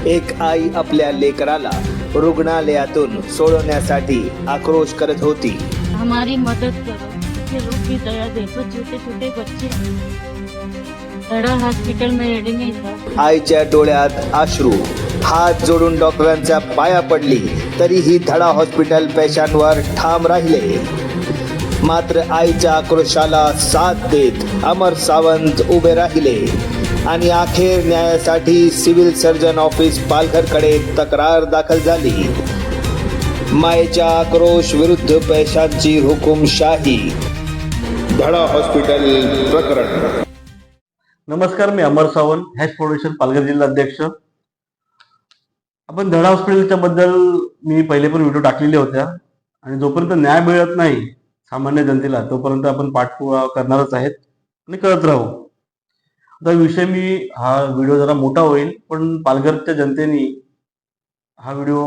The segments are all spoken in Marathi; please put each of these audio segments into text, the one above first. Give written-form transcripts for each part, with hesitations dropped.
एक आई आपल्या लेकराला रुग्णालयातून सोडवण्यासाठी आक्रोश करत होती. हमारी मदद करो, ये लोग भी दया देखो, छोटे छोटे बच्चे धड़ा हॉस्पिटल में एडमिट था. आईच्या डोळ्यात अश्रू, हात जोडून डॉक्टरांच्या पाया पडली, तरीही धडा हॉस्पिटल पेशंटवर ठाम राहिले. मात्र आईच्या आक्रोशाला साथ देत अमर सावंत उभे राहिले आणि अखेर न्यायासाठी सिव्हिल सर्जन ऑफिस पालघरकडे तक्रार दाखल झाली. मायेच्या आक्रोश विरुद्ध पैशांची हुकुमशाही. धडा हॉस्पिटल प्रकरण. नमस्कार, मी अमर सावंत, हॅश फाउंडेशन पालघर जिल्हा अध्यक्ष. आपण धडा हॉस्पिटलच्या बद्दल मी पहिले पण व्हिडिओ टाकलेले होत्या आणि जोपर्यंत न्याय मिळत नाही सामान्य जनतेला तोपर्यंत आपण पाठपुरावा करणारच आहेत आणि करत राहू. आता विषय हा व्हिडिओ जरा मोठा होईल, पण पालघरच्या जनतेने हा व्हिडिओ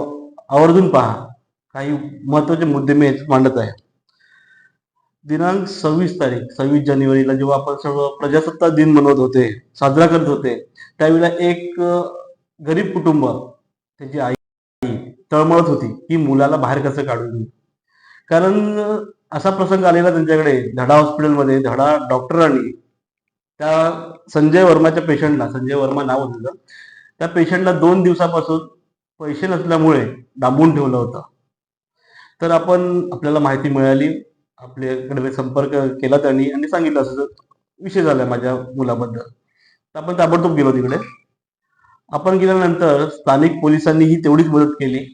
आवर्जून पहा. काही महत्वाचे मुद्दे मी मांडत आहे. दिनांक 26 जानेवारीला जेव्हा आपण सर्व प्रजासत्ताक दिन मनवत होते, साजरा करत होते, त्यावेळेला एक गरीब कुटुंब, त्याची आई तळमळत होती की मुलाला बाहेर कसं काढून देऊ. कारण असा प्रसंग आलेला त्यांच्याकडे धडा हॉस्पिटलमध्ये. धडा डॉक्टरांनी त्या संजय वर्माच्या पेशंटला, संजय वर्मा नाव होतं, त्या पेशंटला 2 दिवसापासून पैसे नसल्यामुळे डांबून ठेवलं होतं. तर आपल्याला माहिती मिळाली, आपल्याकडे संपर्क केला त्यांनी आणि सांगितलं असं विषय झाला माझ्या मुलाबद्दल. तर आपण ताबडतोब गेलो तिकडे. आपण गेल्यानंतर स्थानिक पोलिसांनीही तेवढीच मदत केली.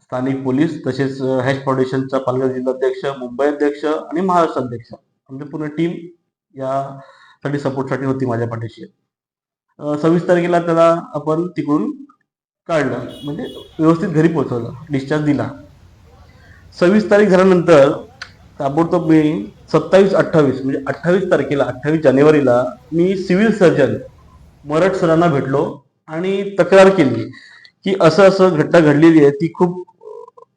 स्थानिक पोलीस, तसेच हॅश फाउंडेशनचा पालघर जिल्हाध्यक्ष, मुंबई अध्यक्ष आणि महाराष्ट्र अध्यक्ष, आमची पूर्ण टीम यासाठी सपोर्टसाठी होती माझ्या पाठीशी. 26 तारखेला त्याला आपण तिकडून काढलं, म्हणजे व्यवस्थित घरी पोहोचवलं, डिस्चार्ज दिला. 26 तारीख झाल्यानंतर ताबडतोब मी 27-28 म्हणजे 28 तारखेला, 28 जानेवारीला मी सिव्हिल सर्जन मरठ सरांना भेटलो आणि तक्रार केली की असं असं घटना घडलेली आहे, ती खूप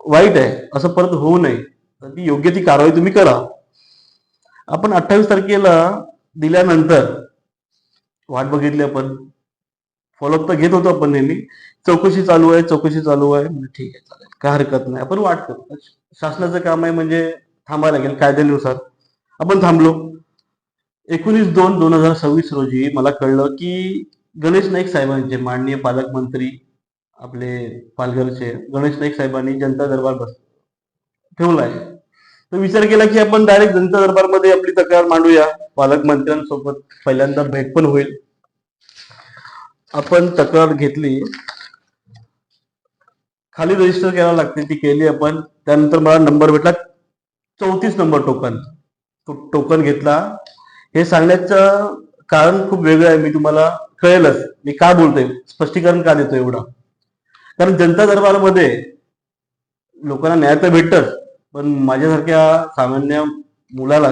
वाईट आहे, असं परत होऊ नये, तर ती योग्य ती कारवाई तुम्ही करा. आपण 28 तारखेला दिल्यानंतर वाट बघितली, आपण फॉलोअप तर घेत होतो आपण नेहमी. चौकशी चालू आहे म्हणजे ठीक आहे, चालेल, काय हरकत नाही, आपण वाट करू. शासनाचं काम आहे म्हणजे थांबायला लागेल कायद्यानुसार. आपण थांबलो. 19/2/2026 रोजी मला कळलं की गणेश नाईक साहेबांचे, माननीय पालकमंत्री आपले पालघरचे गणेश नाईक साहेबांनी जनता दरबार ठेवलाय. तर विचार केला की आपण डायरेक्ट जनता दरबारमध्ये आपली तक्रार मांडूया, पालकमंत्र्यांसोबत पहिल्यांदा भेट पण होईल. आपण तक्रार घेतली, खाली रजिस्टर करायला लागते, ती केली आपण. त्यानंतर मला नंबर भेटला 34 नंबर टोकन. तो टोकन घेतला. हे सांगण्याचं कारण खूप वेगळं आहे, मी तुम्हाला कळेलच मी का बोलतोय, स्पष्टीकरण का देतोय एवढं. कारण जनता दरबारमध्ये लोकांना न्याय तर भेटतच, पण माझ्यासारख्या सामान्य मुलाला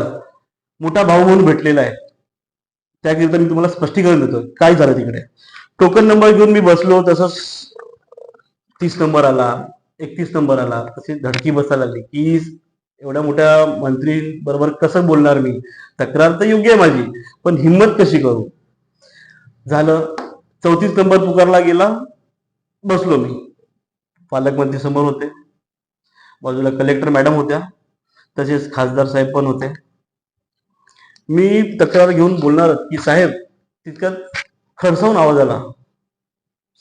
मोठा भाऊ म्हणून भेटलेला आहे. त्याकरिता मी तुम्हाला स्पष्टीकरण देतोय काय झालं तिकडे. टोकन नंबर घेऊन मी बसलो, तसंच 30 नंबर आला, 31 नंबर आला. तशी धडकी बसायला लागली की एवढ्या मोठ्या मंत्री बरोबर कसं बोलणार मी. तक्रार तर योग्य आहे माझी, पण हिंमत कशी करू. झालं, 34 नंबर पुकारला गेला. बसलो मी. पालकमंत्री समोर होते, बाजूला कलेक्टर मॅडम होत्या, तसेच खासदार साहेब पण होते. मी तक्रार घेऊन बोलणार की साहेब, तितक्यात खडसावून आवाज आला,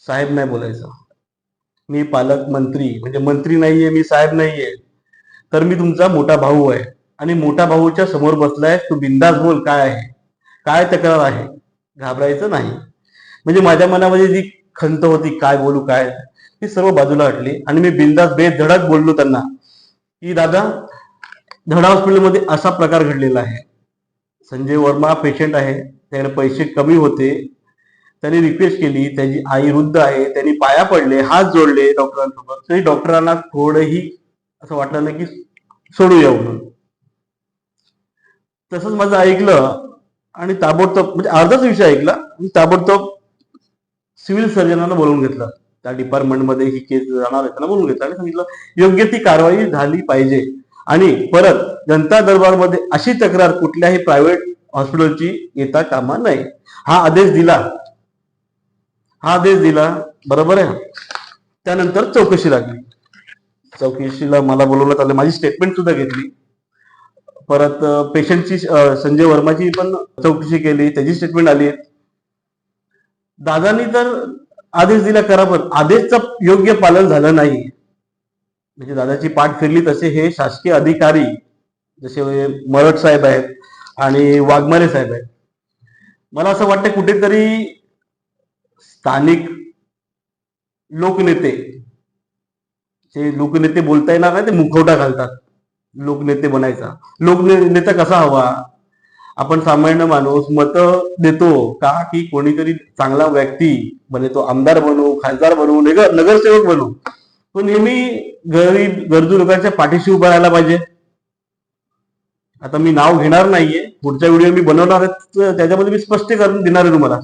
साहेब नाही बोलायचं, मी पालकमंत्री म्हणजे मंत्री नाहीये, मी साहेब नाहीये, तर मी तुमचा मोठा भाऊ आहे आणि मोठा भाऊच्या समोर बसलाय, तू बिंदास बोल, काय आहे, काय तक्रार आहे, घाबरायचं नाही. म्हणजे माझ्या मनामध्ये जी खंत होती काय बोलू काय, ती सर्व बाजूला हटली आणि मी बिंदास बेधडक बोललो त्यांना की दादा, धडा हॉस्पिटलमध्ये असा प्रकार घडलेला आहे. संजय वर्मा पेशंट आहे, त्याकडे पैसे कमी होते, त्यांनी रिक्वेस्ट केली, त्याची आई वृद्ध आहे, त्यांनी पाया पडले, हात जोडले डॉक्टरांसोबत, तरी डॉक्टरांना थोडंही असं वाटलं नाही की सोडूया म्हणून. तसंच माझं ऐकलं आणि ताबडतोब, म्हणजे अर्धाच विषय ऐकला आणि ताबडतोब सिव्हिल सर्जनांना बोलवून घेतलं. त्या डिपार्टमेंटमध्ये ही केस जाणार आहे, त्यांना बोलवून घेतलं आणि सांगितलं योग्य ती कारवाई झाली पाहिजे आणि परत जनता दरबारमध्ये अशी तक्रार कुठल्याही प्रायव्हेट हॉस्पिटलची येता कामा नये. हा आदेश दिला. बरोबर आहे. त्यानंतर चौकशी लागली. चौकशीला मला बोलवण्यात आलं, माझी स्टेटमेंट सुद्धा घेतली. परत पेशंटची संजय वर्माची पण चौकशी केली, त्याची स्टेटमेंट आली. दादानी तर आदेश दिला करा, पण आदेशचं योग्य पालन झालं नाही. म्हणजे दादाची पाठ फिरली तसे हे शासकीय अधिकारी जसे मरट साहेब आहेत आणि वाघमारे साहेब आहेत, मला असं वाटतं कुठेतरी स्थानिक लोकनेते, जे लोकनेते बोलता येणार नाही ते मुखवटा घालतात लोकनेते बनायचा. लोकनेता कसा हवा? आपण सामान्य माणूस मत देतो का की कोणीतरी चांगला व्यक्ती बने, तो आमदार बनू, खासदार बनू, नगरसेवक बनू, तो नेहमी गरजू लोकांच्या पाठीशी उभा राहायला पाहिजे. आता मी नाव घेणार नाहीये, पुढचा व्हिडिओ मी बनवणार आहे त्याच्यामध्ये मी स्पष्टीकरण देणार आहे तुम्हाला.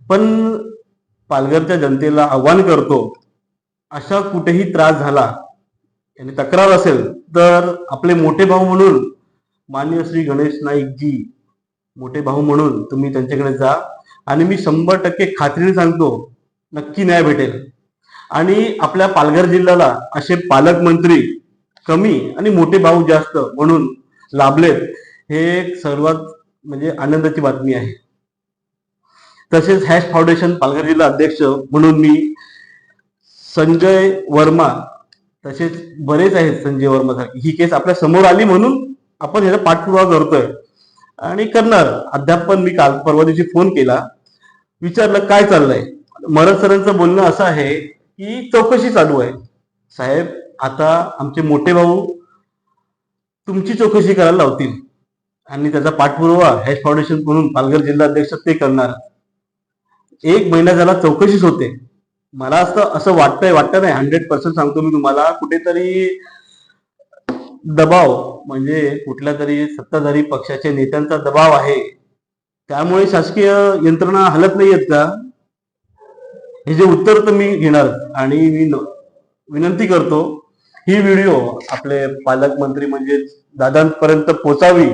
पण पालघरच्या जनतेला आव्हान करतो, अशा कुठेही त्रास झाला आणि तक्रार असेल तर आपले मोठे भाऊ म्हणून माननीय श्री गणेश नाईकजी, मोठे भाऊ म्हणून तुम्ही त्यांच्याकडे जा आणि मी 100% खात्रीने सांगतो नक्की न्याय भेटेल. आणि आपल्या पालघर जिल्ह्याला असे पालकमंत्री कमी आणि मोठे भाऊ जास्त म्हणून लाभलेत, हे एक सर्वात म्हणजे आनंदाची बातमी आहे. तसेच हॅश फाउंडेशन पालघर जिल्हा अध्यक्ष म्हणून मी संजय वर्मा, तसेच बरेच आहेत संजय वर्मा सारखी, ही केस आपल्या समोर आली म्हणून आपण ह्याचा पाठपुरावा करतोय आणि करणार. अद्याप पण मी काल परवा दिवशी फोन केला, विचारलं काय चाललंय. मरद सरांचं बोलणं असं आहे की चौकशी चालू आहे. साहेब, आता आमचे मोठे भाऊ तुमची चौकशी करायला लावतील आणि त्याचा पाठपुरावा हॅश फाउंडेशन म्हणून पालघर जिल्हा अध्यक्ष ते करणार. 1 महिना झाला चौकशीच होते. मला असं वाटतं नाही, 100% सांगतो मी तुम्हाला, कुठेतरी दबाव म्हणजे कुठल्या तरी सत्ताधारी पक्षाच्या नेत्यांचा दबाव आहे, त्यामुळे शासकीय यंत्रणा हलत नाहीयेत का? हे जे उत्तर तर मी घेणार. आणि मी विनंती करतो ही व्हिडिओ आपले पालकमंत्री म्हणजे दादांपर्यंत पोचावी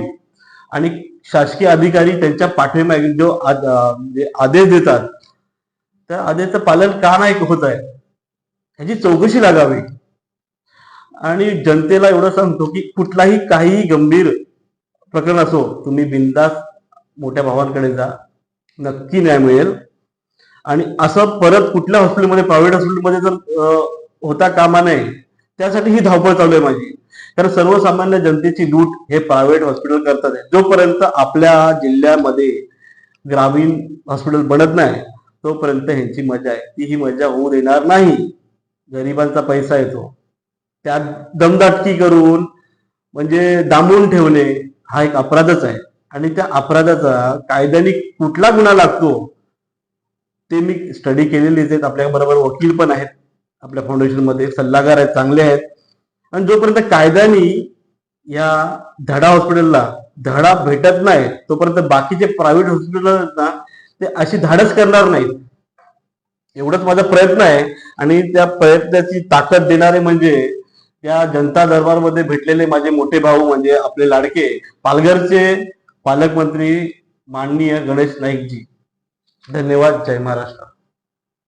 आणि शासकीय अधिकारी त्यांच्या पाठीमागे जो आदेश देतात त्या आदेशाचं पालन का नाही होत आहे ह्याची चौकशी लागावी. आणि जनतेला एवढं सांगतो की कुठलाही काही गंभीर प्रकरण असो, तुम्ही बिनधास्त मोठ्या भावांकडे जा, नक्की न्याय मिळेल. आणि असं परत कुठल्या हॉस्पिटलमध्ये, प्रायव्हेट हॉस्पिटलमध्ये जर होता कामा नये, त्यासाठी ही धावपळ चालू आहे माझी. कारण सर्वसामान्य जनतेची लूट हे प्रायव्हेट हॉस्पिटल करतात. जोपर्यंत आपल्या जिल्ह्यामध्ये ग्रामीण हॉस्पिटल बनत नाही तोपर्यंत ह्यांची मजा आहे ती ही मजा होऊ देणार नाही. गरिबांचा पैसा येतो, त्यात दमदाटकी करून म्हणजे दामून ठेवणे हा एक अपराधच आहे. आणि त्या अपराधाचा कायद्याने कुठला गुन्हा लागतो ते मी स्टडी केलेलीच आहेत. आपल्या बरोबर वकील पण आहेत, आपल्या फाउंडेशन मध्ये सल्लागार आहेत, चांगले आहेत. आणि जोपर्यंत कायद्याने या धडा हॉस्पिटलला धडा भेटत नाही तोपर्यंत बाकीचे प्रायव्हेट हॉस्पिटल ना ते अशी धाडस करणार नाहीत. एवढंच माझा प्रयत्न आहे. आणि त्या प्रयत्नाची ताकद देणारे म्हणजे त्या जनता दरबारमध्ये भेटलेले माझे मोठे भाऊ म्हणजे आपले लाडके पालघरचे पालकमंत्री माननीय गणेश नाईकजी. धन्यवाद. जय महाराष्ट्र.